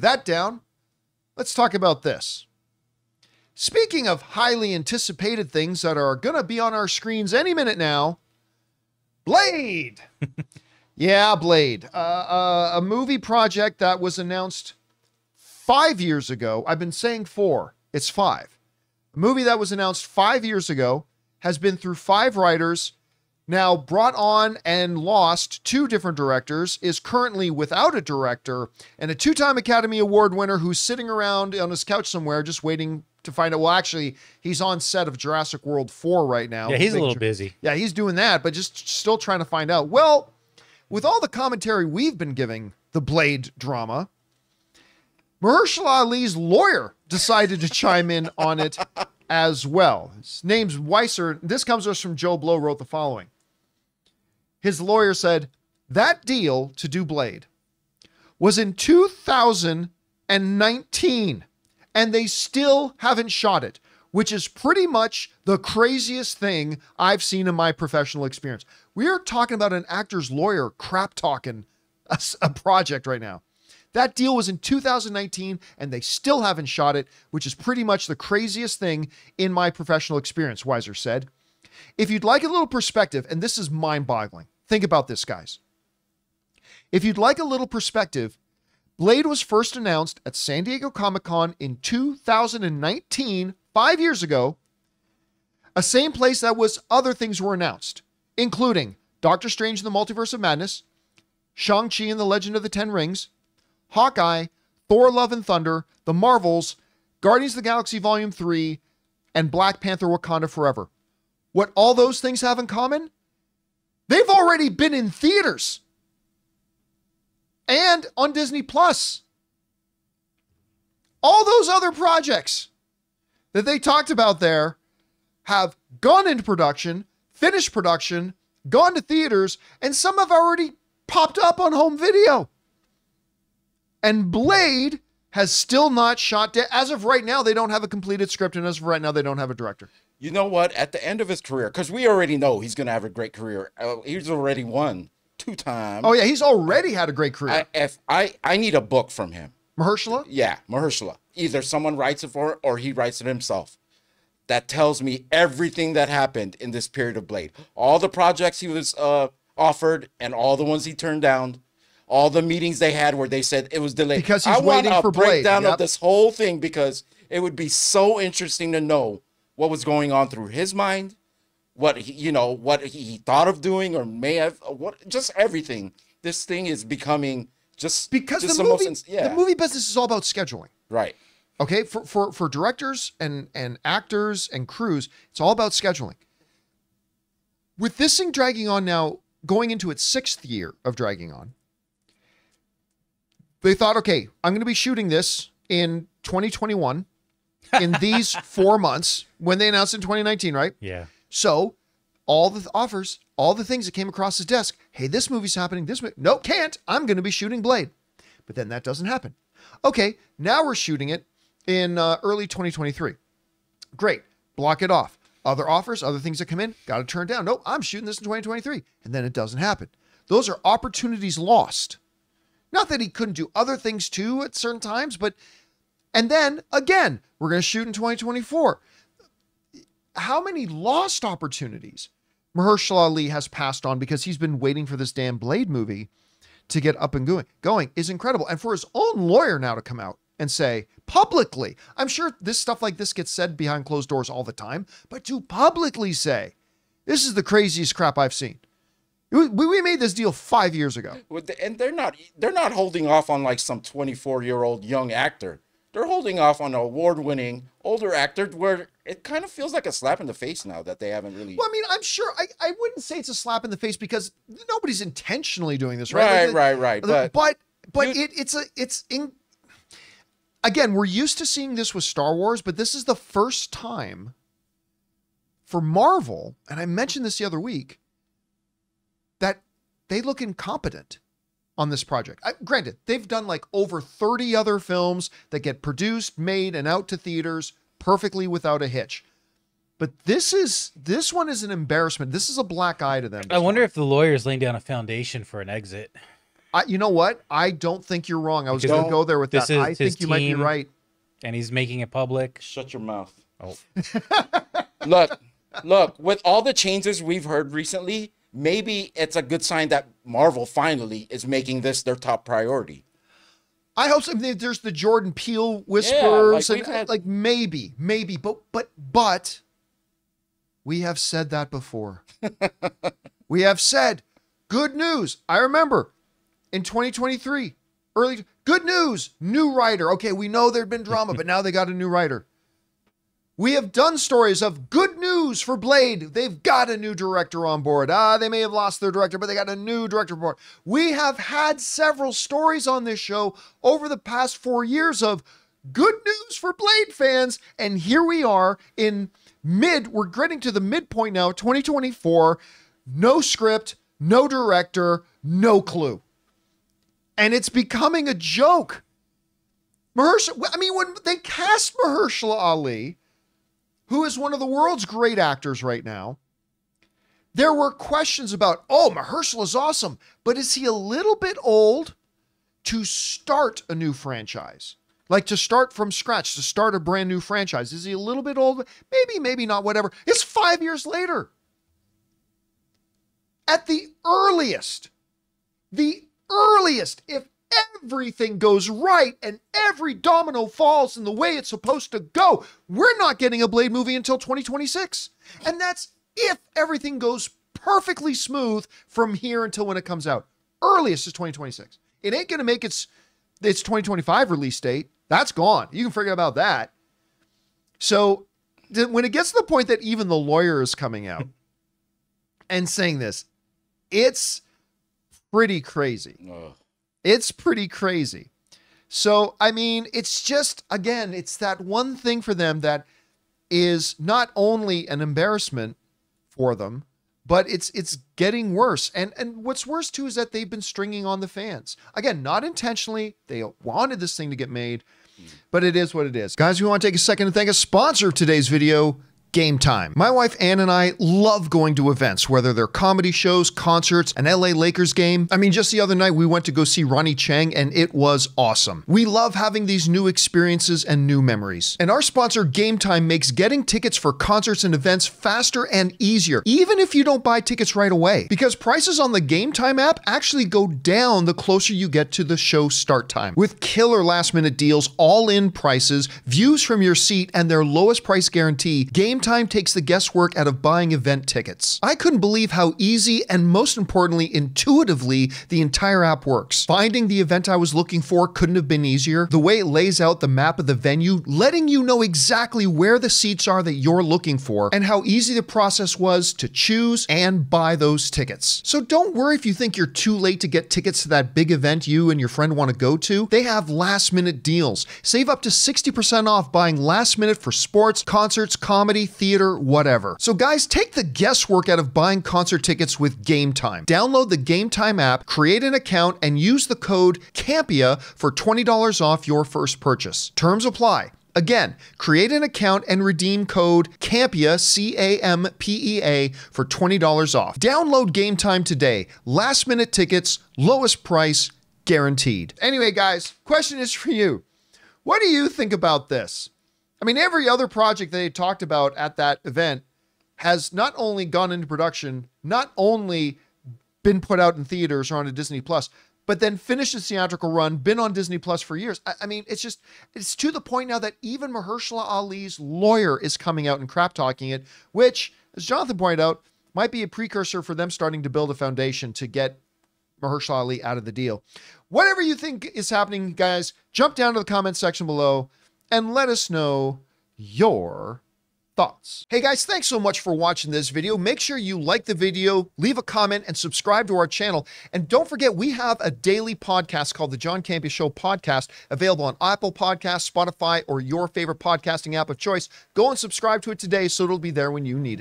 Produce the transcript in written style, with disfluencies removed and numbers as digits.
With that down, let's talk about this. Speaking of highly anticipated things that are going to be on our screens any minute now, Blade. Yeah, Blade. A movie project that was announced 5 years ago. I've been saying 4. It's 5. A movie that was announced 5 years ago has been through 5 writers, now brought on and lost 2 different directors, is currently without a director, and a 2-time Academy Award winner who's sitting around on his couch somewhere just waiting to find out. Well, actually, he's on set of Jurassic World 4 right now. Yeah, he's a little busy. Yeah, he's doing that, but just still trying to find out. Well, with all the commentary we've been giving the Blade drama, Mahershala Ali's lawyer decided to chime in on it as well. His name's Weiser. This comes to us from Joe Blow, wrote the following. His lawyer said, that deal to do Blade was in 2019, and they still haven't shot it, which is pretty much the craziest thing I've seen in my professional experience. We are talking about an actor's lawyer crap talking a project right now. That deal was in 2019, and they still haven't shot it, which is pretty much the craziest thing in my professional experience, Weiser said. If you'd like a little perspective, and this is mind-boggling, think about this, guys. If you'd like a little perspective, Blade was first announced at San Diego Comic-Con in 2019, 5 years ago, a same place that was other things were announced, including Doctor Strange in the Multiverse of Madness, Shang-Chi and the Legend of the Ten Rings, Hawkeye, Thor Love and Thunder, The Marvels, Guardians of the Galaxy Volume 3, and Black Panther Wakanda Forever. What all those things have in common? They've already been in theaters and on Disney Plus. All those other projects that they talked about there have gone into production, finished production, gone to theaters, and some have already popped up on home video. And Blade has still not shot. As of right now, they don't have a completed script, and as of right now, they don't have a director. You know what? At the end of his career, because we already know he's going to have a great career. He's already won 2 times. Oh, yeah, he's already had a great career. I need a book from him. Mahershala? Yeah, Mahershala. Either someone writes it for it or he writes it himself. That tells me everything that happened in this period of Blade. All the projects he was offered and all the ones he turned down. All the meetings they had where they said it was delayed. Because he's waiting for Blade. Breakdown of this whole thing, because it would be so interesting to know what was going on through his mind, what he thought of doing or may have, just everything. This thing is becoming just because just the movie business is all about scheduling, right? Okay, for directors and actors and crews, it's all about scheduling. With this thing dragging on now, going into its 6th year of dragging on, they thought, okay, I'm going to be shooting this in 2021 in these 4 months when they announced in 2019, right? Yeah. So all the offers, all the things that came across his desk, hey, this movie's happening. No, can't. I'm going to be shooting Blade. But then that doesn't happen. Okay, now we're shooting it in early 2023. Great. Block it off. Other offers, other things that come in, got to turn down. Nope, I'm shooting this in 2023. And then it doesn't happen. Those are opportunities lost. Not that he couldn't do other things too at certain times, but, and then again, we're going to shoot in 2024. How many lost opportunities Mahershala Ali has passed on because he's been waiting for this damn Blade movie to get up and going is incredible. And for his own lawyer now to come out and say publicly, I'm sure this stuff like this gets said behind closed doors all the time, but to publicly say, this is the craziest crap I've seen. We made this deal 5 years ago. And they're not holding off on like some 24-year-old young actor. They're holding off on an award-winning older actor where it kind of feels like a slap in the face now that they haven't really. Well, I mean, I'm sure I wouldn't say it's a slap in the face because nobody's intentionally doing this, right? Right. But it's again, we're used to seeing this with Star Wars, but this is the first time for Marvel, and I mentioned this the other week, that they look incompetent on this project. Granted, they've done like over 30 other films that get produced, made, and out to theaters perfectly without a hitch. But this one is an embarrassment. This is a black eye to them. I wonder if the lawyer's laying down a foundation for an exit. You know what? I don't think you're wrong. I was Because going to go there with this that. is I his think you might be team. right. And he's making it public. Shut your mouth. Oh, Look, with all the changes we've heard recently, maybe it's a good sign that Marvel finally is making this their top priority. I hope so. I mean, there's the Jordan Peele whispers, like, and we've had- like maybe, but we have said that before. We have said good news. I remember in 2023, early good news, new writer. Okay, we know there'd been drama, but now they got a new writer. We have done stories of good news for Blade. They've got a new director on board. They may have lost their director, but they got a new director on board. We have had several stories on this show over the past 4 years of good news for Blade fans. And here we are we're getting to the midpoint now, 2024. No script, no director, no clue. And it's becoming a joke. When they cast Mahershala Ali, who is one of the world's great actors right now, there were questions about, Mahershala is awesome, but is he a little bit old to start a new franchise? Like to start from scratch, to start a brand new franchise. Is he a little bit old? Maybe, maybe not, whatever. It's 5 years later. At the earliest, if everything goes right and every domino falls in the way it's supposed to go, we're not getting a Blade movie until 2026. And that's if everything goes perfectly smooth from here until when it comes out. Earliest is 2026. It ain't going to make its 2025 release date. That's gone. You can forget about that. So when it gets to the point that even the lawyer is coming out and saying this, it's pretty crazy. Ugh. It's pretty crazy. So, I mean, it's just, again, it's that one thing for them that is not only an embarrassment for them, but it's getting worse. And what's worse too is that they've been stringing on the fans. Again, not intentionally. They wanted this thing to get made, but it is what it is. Guys, we want to take a second to thank a sponsor of today's video, Game Time. My wife Ann and I love going to events, whether they're comedy shows, concerts, an LA Lakers game. I mean, just the other night we went to go see Ronnie Chang and it was awesome. We love having these new experiences and new memories. And our sponsor Game Time makes getting tickets for concerts and events faster and easier, even if you don't buy tickets right away. Because prices on the Game Time app actually go down the closer you get to the show start time. With killer last minute deals, all-in prices, views from your seat, and their lowest price guarantee, Game Time takes the guesswork out of buying event tickets. I couldn't believe how easy and most importantly, intuitively, the entire app works. Finding the event I was looking for couldn't have been easier. The way it lays out the map of the venue, letting you know exactly where the seats are that you're looking for, and how easy the process was to choose and buy those tickets. So don't worry if you think you're too late to get tickets to that big event you and your friend want to go to. They have last minute deals. Save up to 60% off buying last minute for sports, concerts, comedy, theater, whatever. So guys, take the guesswork out of buying concert tickets with Game Time. Download the Game Time app, create an account, and use the code CAMPIA for $20 off your first purchase. Terms apply. Again, create an account and redeem code CAMPEA, CAMPEA, for $20 off. Download Game Time today. Last minute tickets, lowest price, guaranteed. Anyway, guys, question is for you. What do you think about this? I mean, every other project they talked about at that event has not only gone into production, not only been put out in theaters or on a Disney Plus, but then finished its theatrical run, been on Disney Plus for years. I mean, it's to the point now that even Mahershala Ali's lawyer is coming out and crap talking it, which, as Jonathan pointed out, might be a precursor for them starting to build a foundation to get Mahershala Ali out of the deal. Whatever you think is happening, guys, jump down to the comment section below and let us know your thoughts. Hey guys, thanks so much for watching this video. Make sure you like the video, leave a comment, and subscribe to our channel. And don't forget, we have a daily podcast called the John Campea Show Podcast, available on Apple Podcasts, Spotify, or your favorite podcasting app of choice. Go and subscribe to it today so it'll be there when you need it.